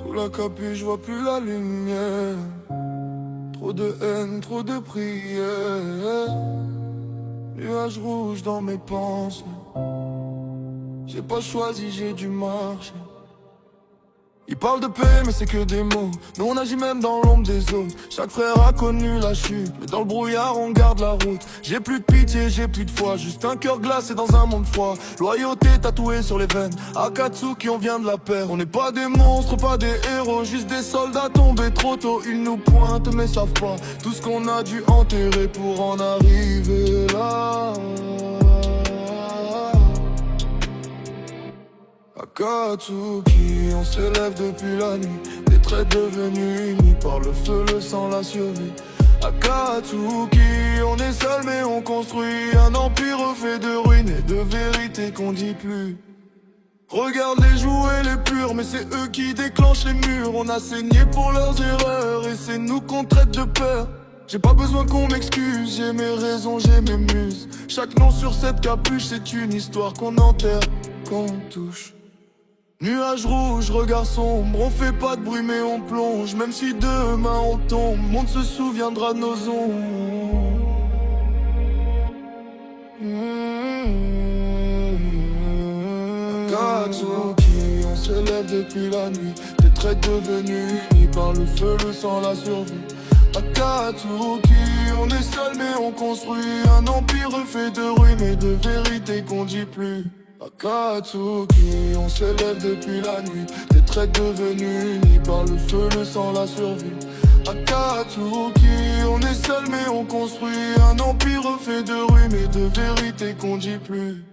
Sous la capuche, je vois plus la lumière. Trop de haine, trop de prières. Nuages rouges dans mes pensées. J'ai pas choisi, j'ai dû marcher. Ils parlent de paix mais c'est que des mots. Nous on agit même dans l'ombre des autres. Chaque frère a connu la chute, mais dans le brouillard on garde la route. J'ai plus de pitié, j'ai plus de foi, juste un cœur glacé dans un monde froid. Loyauté tatouée sur les veines, Akatsuki on vient de la paix. On n'est pas des monstres, pas des héros, juste des soldats tombés trop tôt. Ils nous pointent mais savent pas tout ce qu'on a dû enterrer pour en arriver là. Akatsuki, on s'élève depuis la nuit. Des traits devenus unis par le feu, le sang, la survie. Akatsuki, on est seul mais on construit un empire fait de ruines et de vérités qu'on dit plus. Regarde les jouets les purs, mais c'est eux qui déclenchent les murs. On a saigné pour leurs erreurs et c'est nous qu'on traite de peur. J'ai pas besoin qu'on m'excuse, j'ai mes raisons, j'ai mes muses. Chaque nom sur cette capuche, c'est une histoire qu'on enterre, qu'on touche. Nuages rouges, regard sombre, on fait pas de bruit mais on plonge. Même si demain on tombe, monde se souviendra de nos ombres. Akatsuki, on s'élève depuis la nuit. Des traits devenus unis par le feu, le sang, la survie. Akatsuki, on est seul mais on construit un empire fait de ruines et de vérités qu'on dit plus. Akatsuki, on s'élève depuis la nuit. Des traits devenus unis par le feu, le sang, la survie. Akatsuki, on est seul mais on construit un empire fait de ruines et de vérités qu'on dit plus.